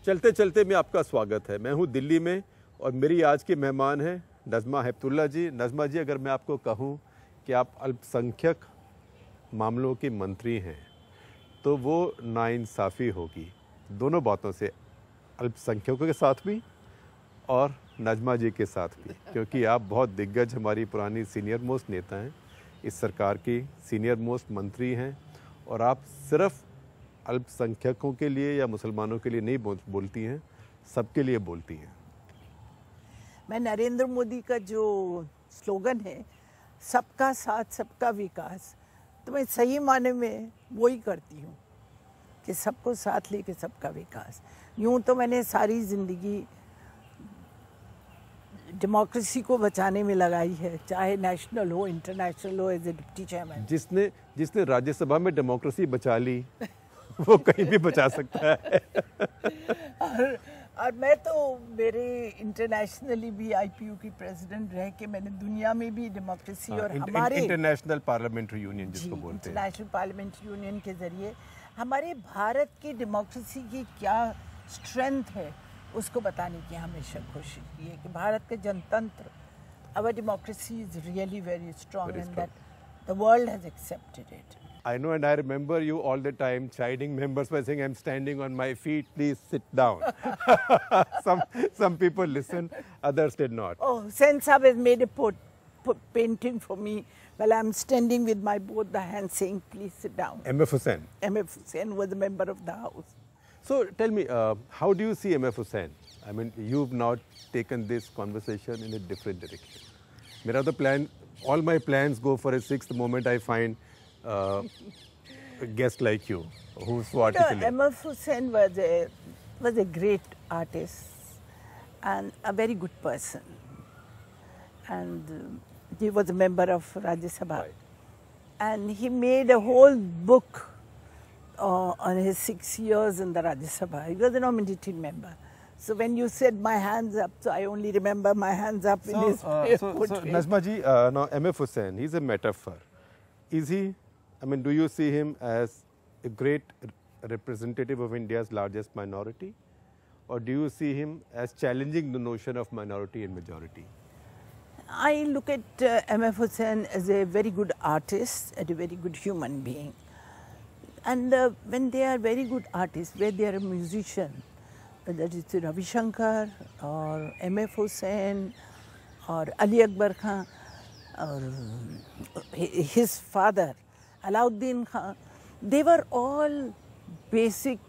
चलते चलते में आपका स्वागत है। मैं हूं दिल्ली में और मेरी आज की मेहमान हैं नज़मा हेपतुल्ला जी। नज़मा जी, अगर मैं आपको कहूं कि आप अल्पसंख्यक मामलों के मंत्री हैं तो वो नाइंसाफ़ी होगी दोनों बातों से, अल्पसंख्यकों के साथ भी और नज़मा जी के साथ भी, क्योंकि आप बहुत दिग्गज हमारी पुरानी सीनियर मोस्ट नेता हैं, इस सरकार की सीनियर मोस्ट मंत्री हैं और आप सिर्फ अल्पसंख्यकों के लिए या मुसलमानों के लिए नहीं बोलती हैं, सबके लिए बोलती हैं। मैं नरेंद्र मोदी का जो स्लोगन है सबका साथ सबका विकास, तो मैं सही माने में वो ही करती हूँ कि सबको साथ लेके सबका विकास। यूँ तो मैंने सारी ज़िंदगी डेमोक्रेसी को बचाने में लगाई है, चाहे नेशनल हो इंटरनेशनल हो, एज ए डिप्टी चेयरमैन। जिसने राज्यसभा में डेमोक्रेसी बचा ली वो कहीं भी बचा सकता है। और मैं तो मेरे इंटरनेशनली भी आईपीयू की प्रेसिडेंट रह के मैंने दुनिया में भी डेमोक्रेसी और हमारे इंटरनेशनल पार्लियामेंट्री यूनियन जिसको बोलते हैं, इंटरनेशनल पार्लियामेंट्री यूनियन के जरिए हमारे भारत की डेमोक्रेसी की क्या स्ट्रेंथ है उसको बताने की हमेशा कोशिश की है कि भारत के जनतंत्र, our democracy is really very strong and that the world has accepted it. I know, and I remember you all the time chiding members by saying, "I'm standing on my feet, please sit down." Some people listened, others did not. Oh, Sen Saab has made a painting for me while I'm standing with my both the hands saying, "Please sit down." M.F. Hussain. M.F. Hussain was a member of the house. So tell me, how do you see M.F. Hussain? I mean, you've now taken this conversation in a different direction. Mera the plan, all my plans go for a sixth moment I find a guest like you, who's so articulate. M.F. Hussain was a great artist and a very good person, and he was a member of Rajya Sabha, right. And he made a whole book on his 6 years in the Rajya Sabha. He was a nominated member. So when you said my hands up, so I only remember my hands up in his portrait. Nazma ji, now M.F. Hussain, he's a metaphor. Is he? I mean, do you see him as a great representative of India's largest minority, or do you see him as challenging the notion of minority and majority? I look at M.F. Hussain as a very good artist and a very good human being. And when they are very good artists, where they are a musician, that is Ravi Shankar or M.F. Hussain or Ali Akbar Khan or his father Alauddin Khan, they were all basic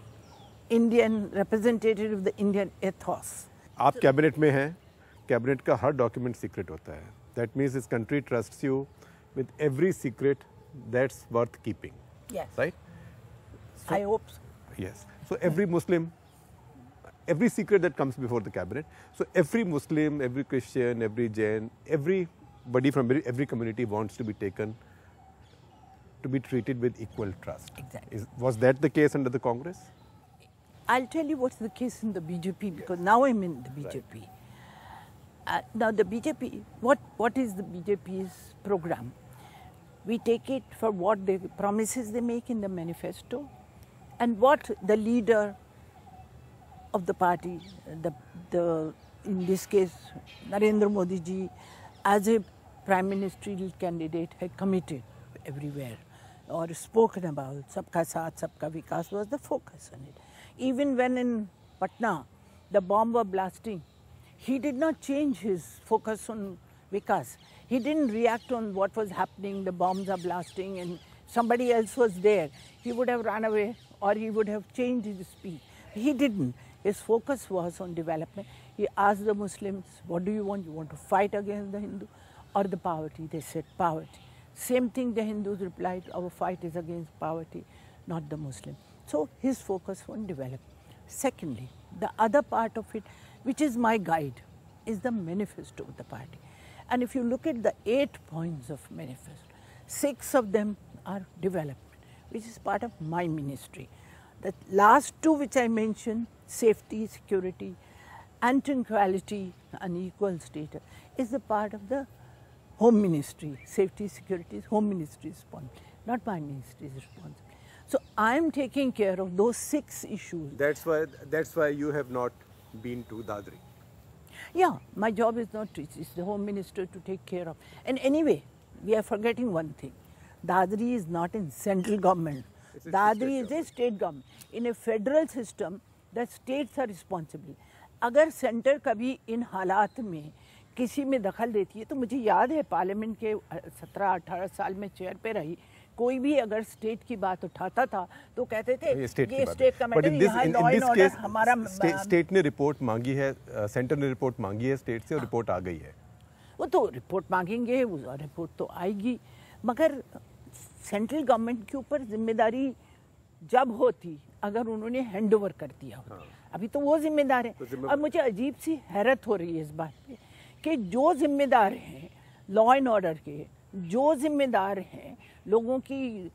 Indian representative of the Indian ethos. आप cabinet में हैं, cabinet का हर document secret होता है. That means this country trusts you with every secret that's worth keeping. Yes. Right? So, I hope so. Yes. So every Muslim, every secret that comes before the cabinet, so every Muslim, every Christian, every Jain, everybody from every community wants to be taken, to be treated with equal trust. Exactly. Was that the case under the Congress? I'll tell you what's the case in the BJP, because now I'm in the BJP. Right. Now the BJP, what is the BJP's program? We take it for what the promises they make in the manifesto and what the leader of the party, in this case Narendra Modi ji, as a prime ministerial candidate, had committed everywhere or spoken about. Sabka Saath, Sabka Vikas was the focus on it. Even when in Patna the bomb were blasting, he did not change his focus on Vikas. He didn't react on what was happening, the bombs are blasting and somebody else was there. He would have run away or he would have changed his speech. He didn't. His focus was on development. He asked the Muslims, what do you want? You want to fight against the Hindu or the poverty? They said poverty. Same thing the Hindus replied, our fight is against poverty, not the Muslim. So his focus on development. Secondly, the other part of it, which is my guide, is the manifesto of the party. And if you look at the 8 points of manifesto, 6 of them are development, which is part of my ministry. The last 2 which I mentioned, safety, security, and inequality, unequal status, is the part of the Home Ministry. Safety, security is Home Ministry's responsibility, not my ministry's responsibility. So I am taking care of those 6 issues. That's why you have not been to Dadri. Yeah, my job is not to, it's the Home Minister to take care of. And anyway, we are forgetting one thing. Dadri is not in central government. Dadri is a state government. In a federal system, the states are responsible. अगर centre कभी इन हालात में किसी में दखल देती है, तो मुझे याद है पार्लियामेंट के 17-18 साल में चेयर पे रही, कोई भी अगर स्टेट की बात उठाता था तो कहते थे ये स्टेट का मैटर, यहाँ लॉ एंड ऑर्डर हमारा। स्टेट ने रिपोर्ट मांगी है, सेंटर ने रिपोर्ट मांगी है स्टेट से और रिपोर्ट आ गई है। वो तो रिपोर्ट मांगेंगे, वो रिपोर्ट तो आएगी, मगर सेंट्रल गवर्नमेंट के ऊपर जिम्मेदारी जब होती अगर उन्होंने हैंड ओवर कर दिया होता। अभी तो वो जिम्मेदार है। और मुझे अजीब सी हैरत हो रही है इस बात पे कि जो जिम्मेदार हैं लॉ एंड ऑर्डर के, जो जिम्मेदार हैं लोगों की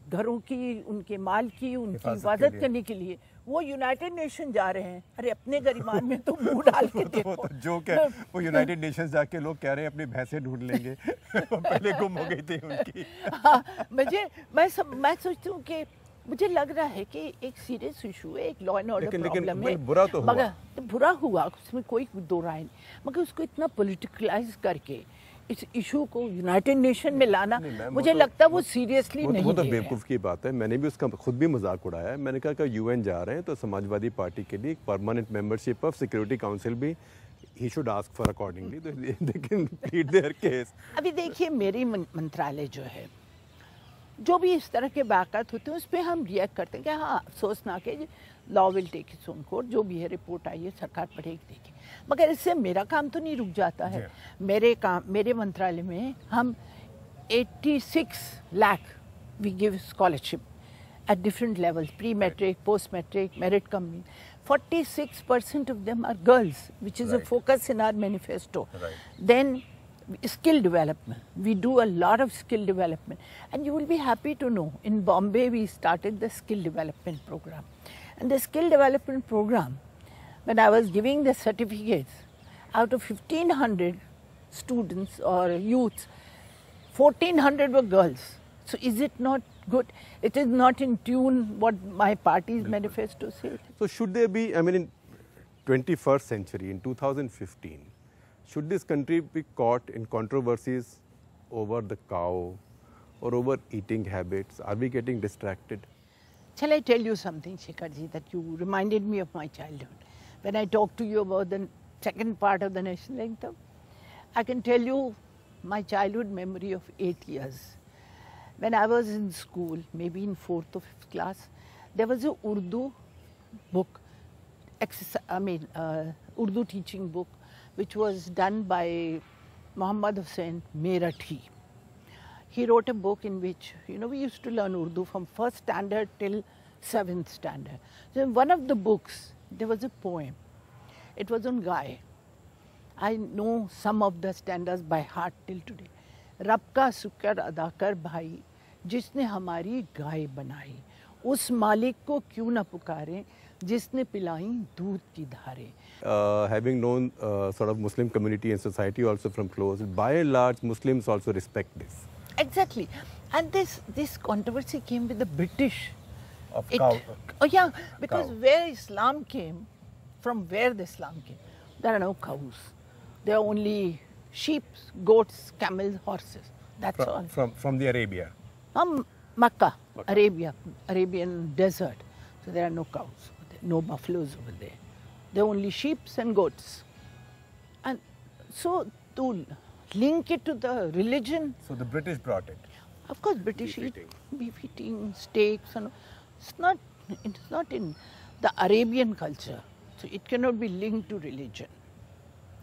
घरों की, उनके माल की, उनकी हिफाजत करने के लिए, वो यूनाइटेड नेशन जा रहे हैं। अरे अपने गरिमान में तो मुंह डाल के देखो। जो क्या वो यूनाइटेड नेशंस जाके लोग कह रहे हैं अपनी भैंसें ढूंढ लेंगे। पहले गुम हो गई थी उनकी। हाँ, मैं सोचती हूँ कि मुझे लग रहा है कि एक सीरियस इशू है, एक लॉ एंड ऑर्डर प्रॉब्लम है। बुरा तो हुआ, मगर बुरा हुआ, उसमें कोई दो राय नहीं, मगर उसको इतना पॉलिटिकलाइज करके इस इशू को यूनाइटेड नेशन में लाना, मुझे लगता है वो सीरियसली नहीं है। वो तो बेवकूफ़ की बात है। मैंने भी उसका खुद भी मजाक उड़ाया है। मैंने कहा कि यूएन जा रहे हैं तो समाजवादी पार्टी के लिए permanent membership of security council भी ही शुड आस्क फॉर अकॉर्डिंगली, तो they can plead their case. अभी देखिए, मेरी मंत्रालय जो है, जो भी इस तरह के वाक़ात होते हैं उस पर हम रिएक्ट करते हैं कि हाँ अफसोस ना कि law will take its own course, जो भी है रिपोर्ट आई है सरकार पढ़ेगी देखेगी, मगर इससे मेरा काम तो नहीं रुक जाता है। मेरे मंत्रालय में हम 86 lakh we give scholarship at different levels, pre matric, post matric, merit cum. 46% of them are girls, which is a focus in our manifesto. Then skill development, we do a lot of skill development, and you will be happy to know in Bombay we started the skill development program. And the skill development program, when I was giving the certificates, out of 1500 students or youths, 1400 were girls. So is it not good? It is not in tune what my party's manifesto says. So should there be, I mean, in 21st century, in 2015, should this country be caught in controversies over the cow or over eating habits? Are we getting distracted? Shall I tell you something, Shekhar ji, that you reminded me of my childhood? When I talked to you about the second part of the national anthem, I can tell you my childhood memory of 8 years. When I was in school, maybe in 4th or 5th class, there was a Urdu book, Urdu teaching book, which was done by Muhammad Hussain Merathi. He wrote a book in which, we used to learn Urdu from 1st standard till 7th standard. So in one of the books, there was a poem. It was on Gai. I know some of the stanzas by heart till today. रब का शुक्र अदा कर भाई, जिसने हमारी गाय बनाई, उस मालिक को क्यों न पुकारें, जिसने पिलाई दूध की धारे. Having known sort of Muslim community and society also from close, by and large Muslims also respect this. Exactly, and this controversy came with the British. Cow. Oh yeah, because where Islam came, from where the Islam came, there are no cows. There are only sheep, goats, camels, horses. That's all. From the Arabia. From Makkah, Arabia, Arabian desert. So there are no cows, no buffaloes over there. There are only sheep and goats. And so to link it to the religion. So the British brought it. Of course, British eat beef eating, steaks, and it's not in the Arabian culture. So it cannot be linked to religion.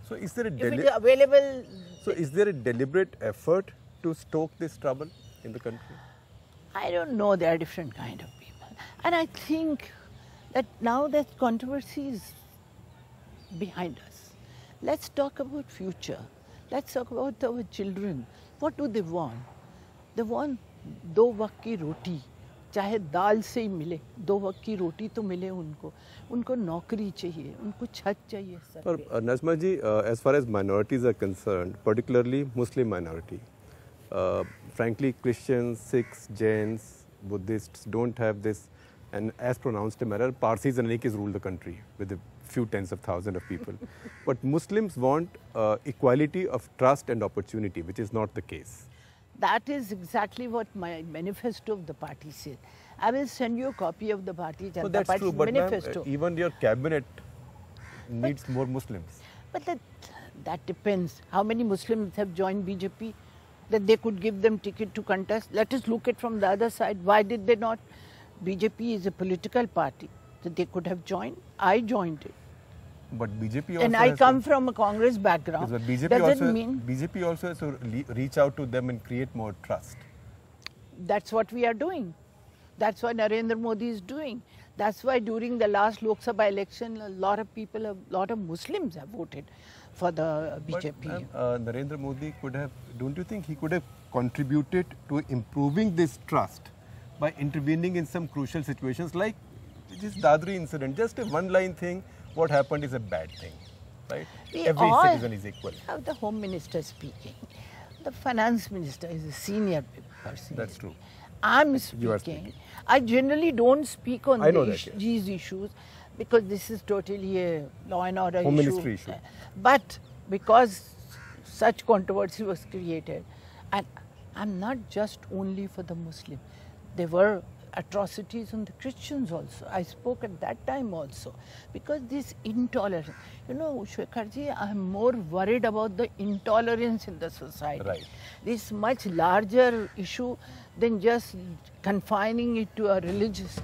So is there a if it is available. So is there a deliberate effort to stoke this trouble in the country? I don't know. There are different kind of people, and I think that now that controversy is behind us, let's talk about future. Let's talk about our children. What do they want? They want 2 वक्त की रोटी, चाहे दाल से ही मिले, 2 वक्त की रोटी तो मिले उनको नौकरी चाहिए, उनको छत चाहिए सर पे. But Nazma ji, as far as minorities are concerned, particularly Muslim minority, frankly Christians, Sikhs, Jains, Buddhists don't have this, and as pronounced a matter, Parsis and Anikas rule the country with a few tens of thousands of people. But Muslims want equality of trust and opportunity, which is not the case. That is exactly what my manifesto of the party says. I will send you a copy of the Bharatiya Janata That's Party's true, but manifesto. even your cabinet needs more Muslims. But that depends. How many Muslims have joined BJP? That they could give them ticket to contest. Let us look at from the other side. Why did they not? BJP is a political party. So they could have joined. I joined it. But BJP also And I has come from a Congress background. But BJP Doesn't mean BJP also has to reach out to them and create more trust. that's what we are doing. That's what Narendra Modi is doing. That's why during the last Lok Sabha election, a lot of Muslims have voted for the BJP. But, Narendra Modi could have, don't you think he could have contributed to improving this trust by intervening in some crucial situations like this Dadri incident? Just a one-line thing, what happened is a bad thing, right? Every citizen is equal. Have the Home Minister speaking. The Finance Minister is a senior person. That's true. I'm You are speaking. I generally don't speak on I know that, yes. these issues because this is totally a law and order Home issue. Ministry issue. But because such controversy was created, and I'm not just only for the Muslim. There were atrocities on the Christians also. I spoke at that time also. Because this intolerance, you know, Shwekharji, I'm more worried about the intolerance in the society. Right. This much larger issue than just confining it to a religious